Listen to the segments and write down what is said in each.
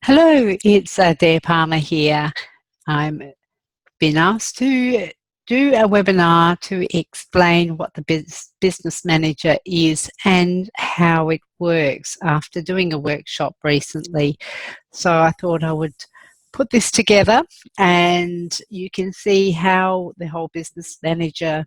Hello, it's Adair Palmer here. I'm been asked to do a webinar to explain what the business manager is and how it works after doing a workshop recently. So I thought I would put this together and you can see how the whole business manager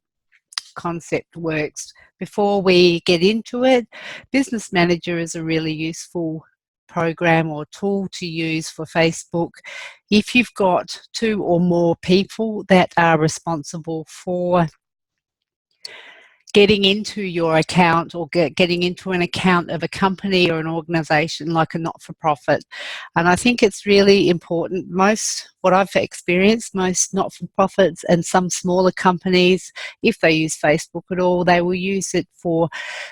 concept works. Before we get into it, Business Manager is a really useful program or tool to use for Facebook. If you've got 2 or more people that are responsible for getting into your account or getting into an account of a company or an organisation like a not-for-profit. And I think it's really important. What I've experienced, most not-for-profits and some smaller companies, if they use Facebook at all, they will use it for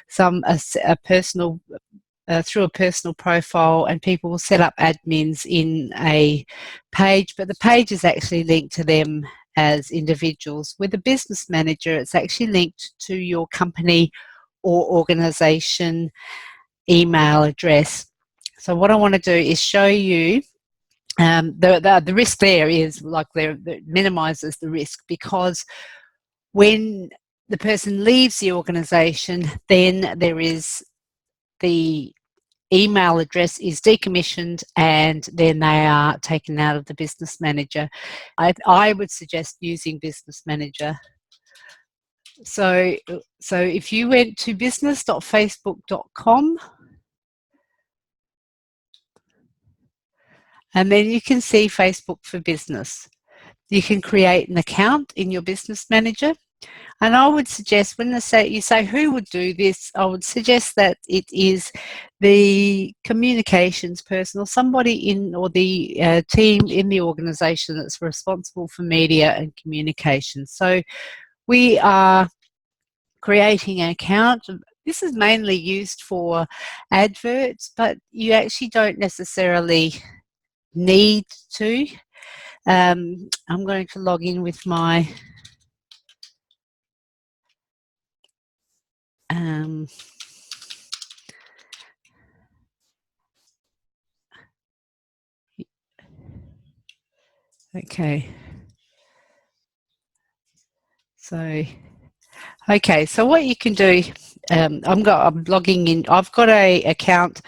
a personal through a personal profile, and people will set up admins in a page, but the page is actually linked to them as individuals. With a business manager, it's actually linked to your company or organisation email address. So what I want to do is show you the risk there is like that minimises the risk, because when the person leaves the organisation, then there is the email address is decommissioned and then they are taken out of the business manager. I would suggest using business manager. So if you went to business.facebook.com, and then you can see Facebook for Business. You can create an account in your business manager. And I would suggest, when you say who would do this, I would suggest that it is the communications person or somebody in, or the team in the organisation that's responsible for media and communications. So we are creating an account. This is mainly used for adverts, but you actually don't necessarily need to. I'm going to log in with my okay. So what you can do, I'm logging in. I've got a account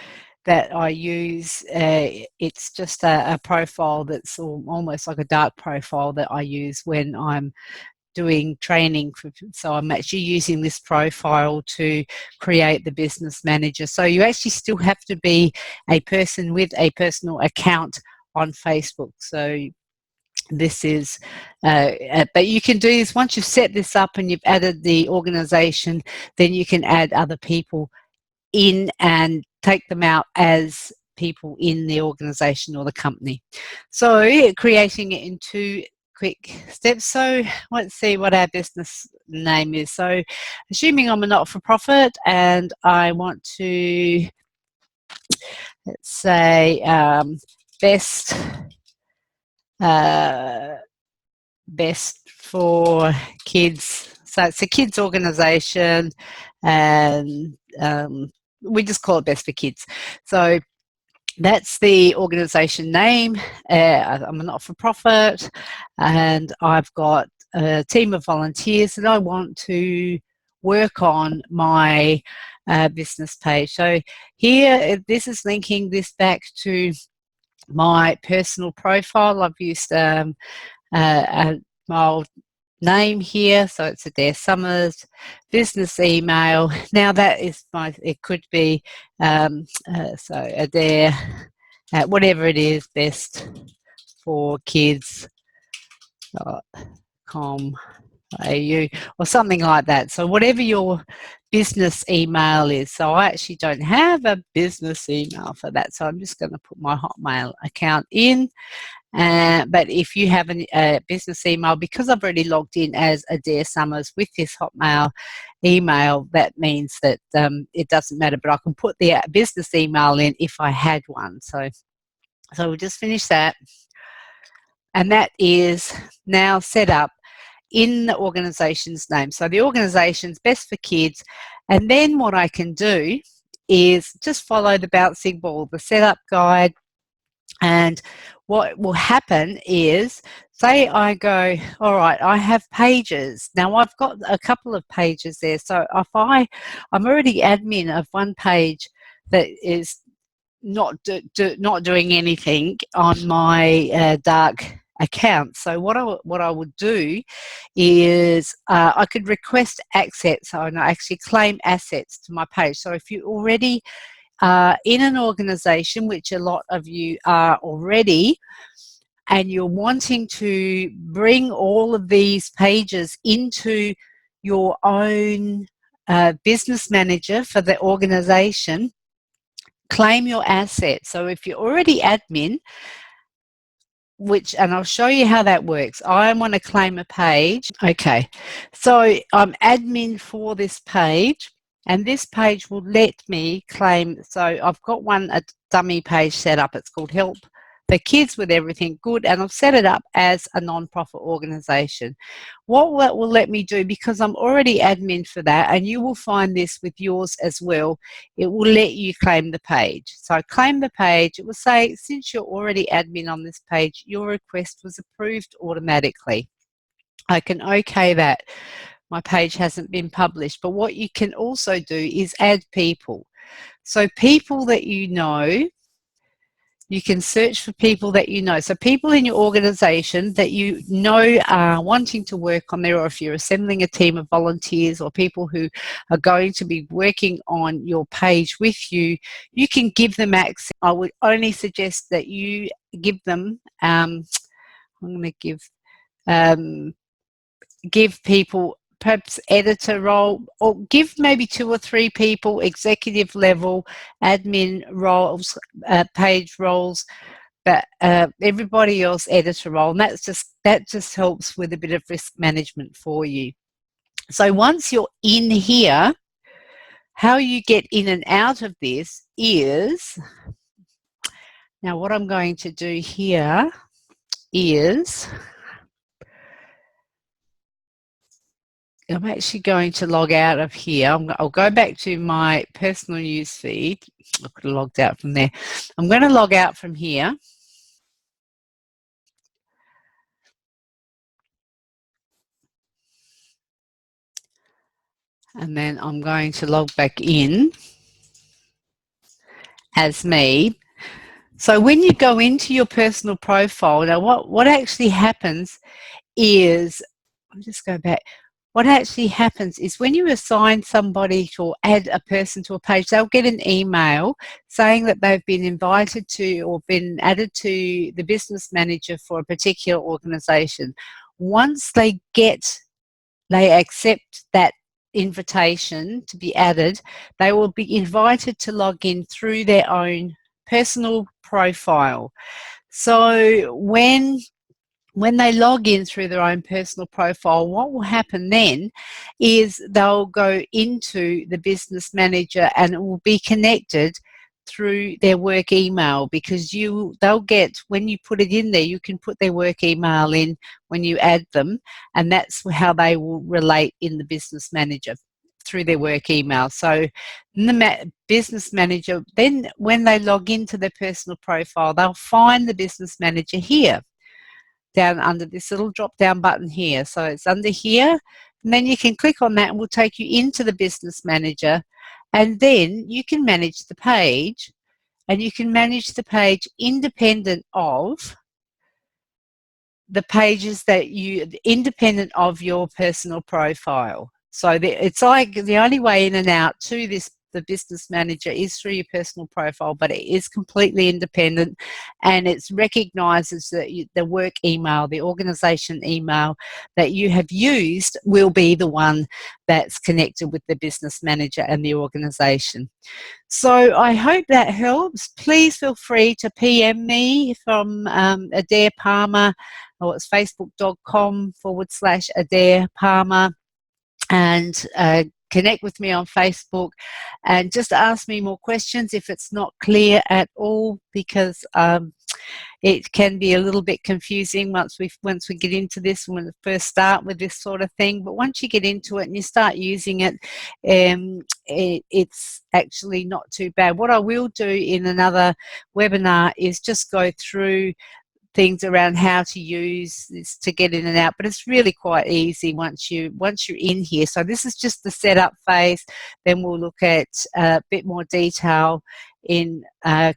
that I use. It's just a profile that's almost like a dark profile that I use when I'm doing training. So I'm actually using this profile to create the business manager. So you actually still have to be a person with a personal account on Facebook. So this is, but you can do this once you've set this up and you've added the organisation, then you can add other people in and take them out as people in the organisation or the company. So creating it in 2 quick steps. So let's see what our business name is. So assuming I'm a not-for-profit and I want to, let's say, best for kids. So it's a kids organisation, and we just call it Best for Kids. So that's the organisation name. I'm a not-for-profit and I've got a team of volunteers and I want to work on my business page. So here, this is linking this back to my personal profile. I've used my old name here, so it's Adair Summers. Business email, now that is it could be so Adair, whatever it is, best for kids.com.au or something like that. So whatever your business email is. So I actually don't have a business email for that, so I'm just going to put my Hotmail account in. But if you have a business email, because I've already logged in as Adair Summers with this Hotmail email, that means that it doesn't matter, but I can put the business email in if I had one. So we'll just finish that. And that is now set up in the organisation's name. So the organisation's Best for Kids. And then what I can do is just follow the bouncing ball, the setup guide. And what will happen is, say I go, all right, I have pages. Now I've got a couple of pages there. So if I'm already admin of one page that is not doing anything on my dark account. So what I would do is I could request access, and I actually claim assets to my page. So if you already in an organization, which a lot of you are already, and you're wanting to bring all of these pages into your own business manager for the organization, claim your assets. So if you're already admin, and I'll show you how that works. I want to claim a page. Okay, so I'm admin for this page, and this page will let me claim. So I've got a dummy page set up. It's called Help the Kids with Everything Good, and I've set it up as a non-profit organization. What that will let me do, because I'm already admin for that, and you will find this with yours as well, it will let you claim the page. So I claim the page. It will say, since you're already admin on this page, your request was approved automatically. I can okay that. My page hasn't been published. But what you can also do is add people. So people that you know, you can search for people that you know. So people in your organization that you know are wanting to work on there, or if you're assembling a team of volunteers or people who are going to be working on your page with you, you can give them access. I would only suggest that you give them, I'm going to give people perhaps editor role, or give maybe 2 or 3 people executive level admin roles, page roles, but everybody else editor role, and that just helps with a bit of risk management for you. So once you're in here, how you get in and out of this is, now what I'm going to do here is, I'm actually going to log out of here. I'll go back to my personal news feed. I could have logged out from there. I'm going to log out from here. And then I'm going to log back in as me. So when you go into your personal profile, now what actually happens is, I'll just go back. What actually happens is when you assign somebody to add a person to a page, they'll get an email saying that they've been invited to or been added to the business manager for a particular organization. Once they accept that invitation to be added, they will be invited to log in through their own personal profile. So when they log in through their own personal profile, what will happen then is they'll go into the business manager and it will be connected through their work email, because they'll get, when you put it in there, you can put their work email in when you add them, and that's how they will relate in the business manager, through their work email. So the business manager, then when they log into their personal profile, they'll find the business manager here, down under this little drop down button here. So it's under here, and then you can click on that and we'll take you into the business manager, and then you can manage the page, and you can manage the page independent of the pages independent of your personal profile. So it's like the only way in and out to the business manager is through your personal profile, but it is completely independent, and it recognises that the work email, the organisation email that you have used, will be the one that's connected with the business manager and the organisation. So I hope that helps. Please feel free to PM me from Adair Palmer, or it's facebook.com/Adair Palmer, and connect with me on Facebook, and just ask me more questions if it's not clear at all, because it can be a little bit confusing once we get into this, when we first start with this sort of thing. But once you get into it and you start using it, it's actually not too bad. What I will do in another webinar is just go through things around how to use this to get in and out, but it's really quite easy once you're in here. So this is just the setup phase. Then we'll look at a bit more detail in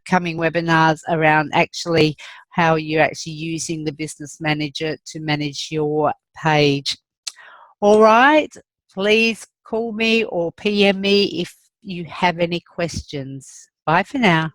coming webinars around actually how you're actually using the business manager to manage your page. All right, please call me or PM me if you have any questions. Bye for now.